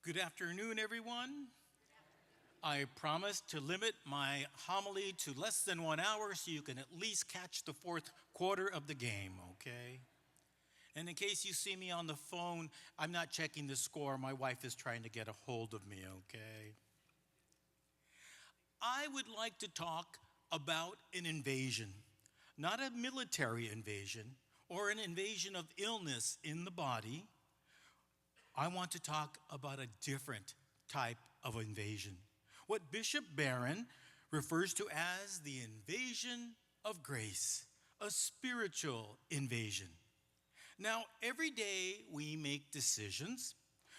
Good afternoon, everyone. I promise to limit my homily to less than 1 hour so you can at least catch the fourth quarter of the game, okay? And in case you see me on the phone, I'm not checking the score. My wife is trying to get a hold of me, okay? I would like to talk about an invasion, not a military invasion or an invasion of illness in the body. I want to talk about a different type of invasion, what Bishop Barron refers to as the invasion of grace, a spiritual invasion. Now, every day we make decisions,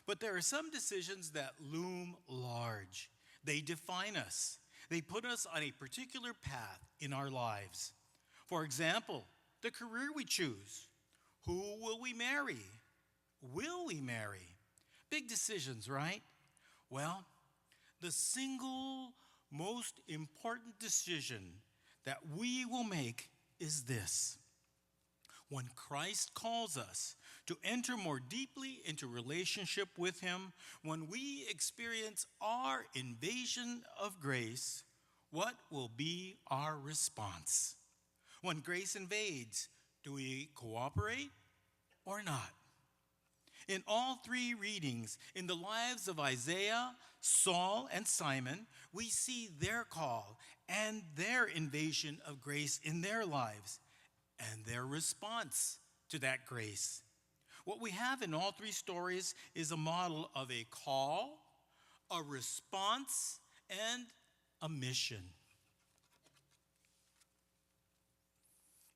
but there are some decisions that loom large. They define us. They put us on a particular path in our lives. For example, the career we choose. Who will we marry? Will we marry? Big decisions, right? Well, the single most important decision that we will make is this. When Christ calls us to enter more deeply into relationship with Him, when we experience our invasion of grace, what will be our response? When grace invades, do we cooperate or not? In all three readings, in the lives of Isaiah, Saul, and Simon, we see their call and their invasion of grace in their lives and their response to that grace. What we have in all three stories is a model of a call, a response, and a mission.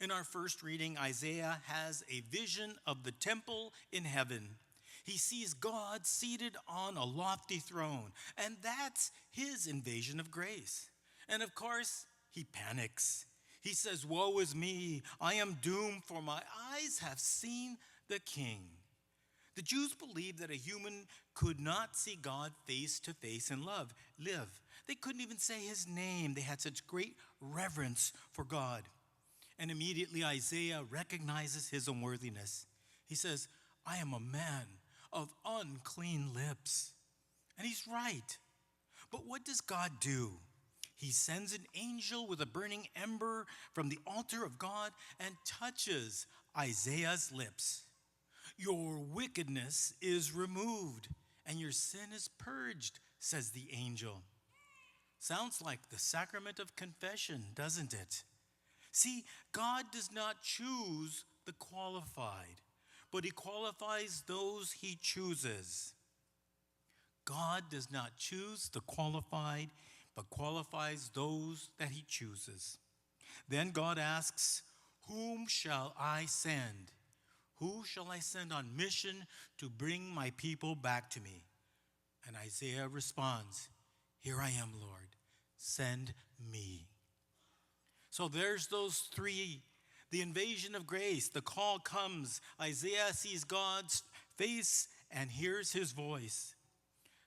In our first reading, Isaiah has a vision of the temple in heaven. He sees God seated on a lofty throne, and that's his invasion of grace. And of course, he panics. He says, "Woe is me, I am doomed, for my eyes have seen the King." The Jews believed that a human could not see God face to face and live. They couldn't even say his name. They had such great reverence for God. And immediately Isaiah recognizes his unworthiness. He says, "I am a man of unclean lips." And he's right. But what does God do? He sends an angel with a burning ember from the altar of God and touches Isaiah's lips. "Your wickedness is removed and your sin is purged," says the angel. Sounds like the sacrament of confession, doesn't it? See, God does not choose the qualified, but he qualifies those he chooses. God does not choose the qualified, but qualifies those that he chooses. Then God asks, "Whom shall I send? Who shall I send on mission to bring my people back to me?" And Isaiah responds, "Here I am, Lord. Send me." So there's those three. The invasion of grace, the call comes. Isaiah sees God's face and hears his voice.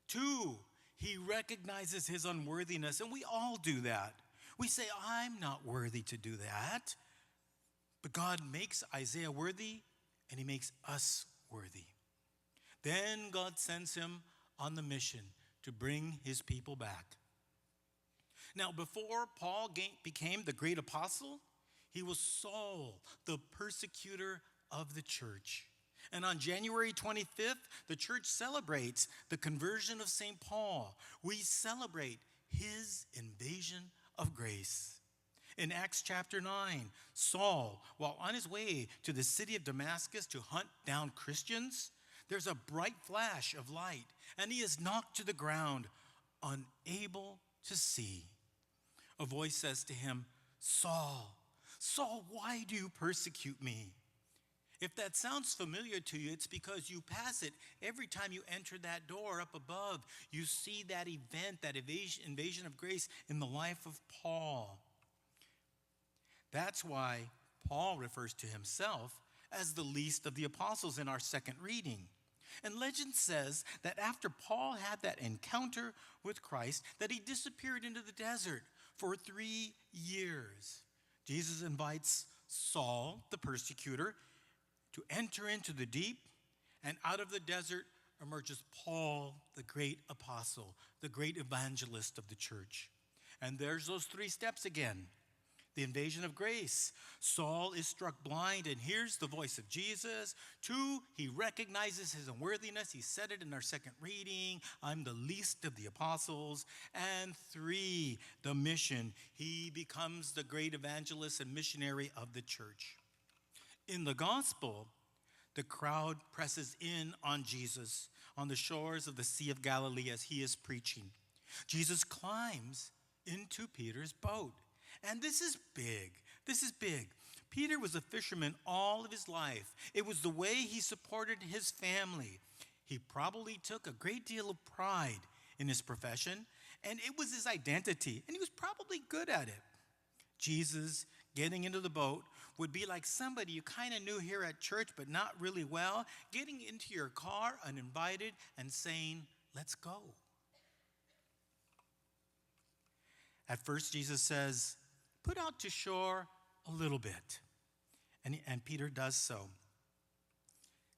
2, he recognizes his unworthiness, and we all do that. We say, "I'm not worthy to do that." But God makes Isaiah worthy, and he makes us worthy. Then God sends him on the mission to bring his people back. Now, before Paul became the great apostle, he was Saul, the persecutor of the church. And on January 25th, the church celebrates the conversion of St. Paul. We celebrate his invasion of grace. In Acts chapter 9, Saul, while on his way to the city of Damascus to hunt down Christians, there's a bright flash of light, and he is knocked to the ground, unable to see. A voice says to him, "Saul, Saul, why do you persecute me?" If that sounds familiar to you, it's because you pass it every time you enter that door up above. You see that event, that invasion of grace in the life of Paul. That's why Paul refers to himself as the least of the apostles in our second reading. And legend says that after Paul had that encounter with Christ, that he disappeared into the desert for 3 years. Jesus invites Saul, the persecutor, to enter into the deep, and out of the desert emerges Paul, the great apostle, the great evangelist of the church. And there's those 3 steps again. The invasion of grace. Saul is struck blind and hears the voice of Jesus. 2, he recognizes his unworthiness. He said it in our second reading. I'm the least of the apostles. And 3, the mission. He becomes the great evangelist and missionary of the church. In the gospel, the crowd presses in on Jesus on the shores of the Sea of Galilee as he is preaching. Jesus climbs into Peter's boat. And this is big. This is big. Peter was a fisherman all of his life. It was the way he supported his family. He probably took a great deal of pride in his profession, and it was his identity, and he was probably good at it. Jesus getting into the boat would be like somebody you kind of knew here at church, but not really well, getting into your car uninvited and saying, "Let's go." At first, Jesus says, "Put out to shore a little bit." And Peter does so.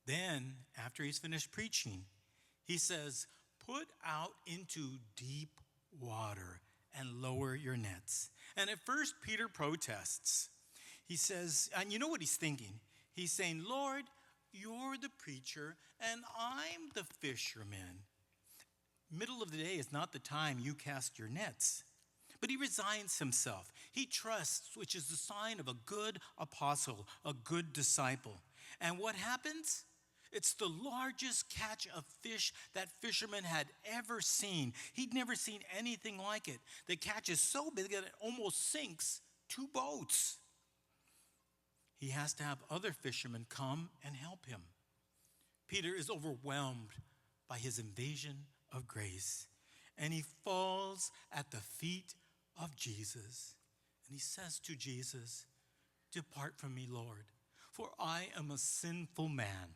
Then, after he's finished preaching, he says, "Put out into deep water and lower your nets." And at first, Peter protests. He says, and you know what he's thinking? He's saying, "Lord, you're the preacher and I'm the fisherman. Middle of the day is not the time you cast your nets." But he resigns himself. He trusts, which is the sign of a good apostle, a good disciple. And what happens? It's the largest catch of fish that fisherman had ever seen. He'd never seen anything like it. The catch is so big that it almost sinks 2 boats. He has to have other fishermen come and help him. Peter is overwhelmed by his invasion of grace, and he falls at the feet of Jesus. And he says to Jesus, "Depart from me, Lord, for I am a sinful man."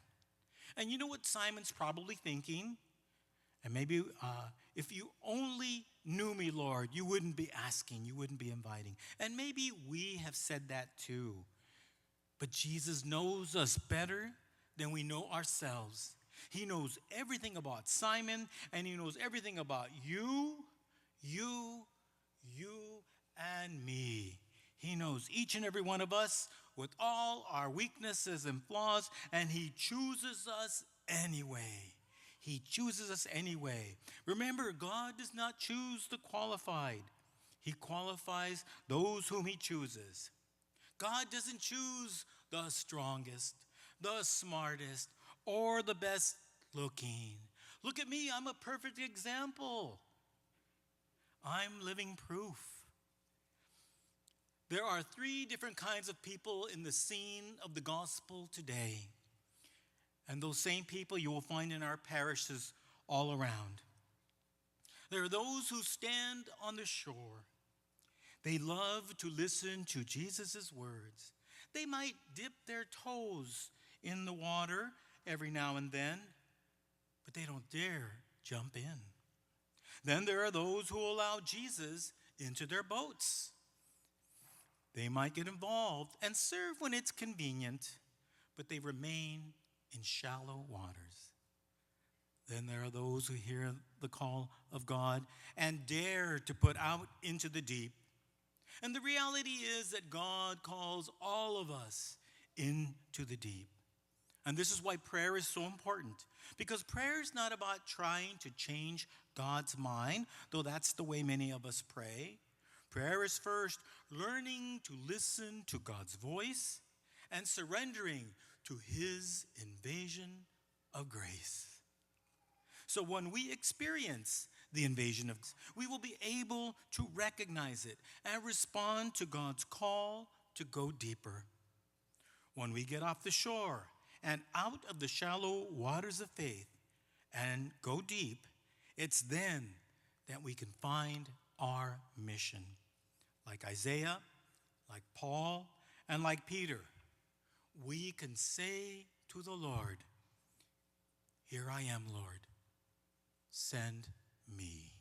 And you know what Simon's probably thinking? And maybe if you only knew me, Lord, you wouldn't be asking, you wouldn't be inviting. And maybe we have said that too. But Jesus knows us better than we know ourselves. He knows everything about Simon, and he knows everything about you, and me. He knows each and every one of us with all our weaknesses and flaws, and he chooses us anyway. He chooses us anyway. Remember, God does not choose the qualified. He qualifies those whom he chooses. God doesn't choose the strongest, the smartest, or the best looking. Look at me, I'm a perfect example. I'm living proof. There are 3 different kinds of people in the scene of the gospel today. And those same people you will find in our parishes all around. There are those who stand on the shore. They love to listen to Jesus' words. They might dip their toes in the water every now and then, but they don't dare jump in. Then there are those who allow Jesus into their boats. They might get involved and serve when it's convenient, but they remain in shallow waters. Then there are those who hear the call of God and dare to put out into the deep. And the reality is that God calls all of us into the deep. And this is why prayer is so important, because prayer is not about trying to change God's mind, though that's the way many of us pray. Prayer is first learning to listen to God's voice and surrendering to his invasion of grace. So when we experience the invasion of grace, we will be able to recognize it and respond to God's call to go deeper. When we get off the shore and out of the shallow waters of faith and go deep, it's then that we can find our mission. Like Isaiah, like Paul, and like Peter, we can say to the Lord, "Here I am, Lord, send me."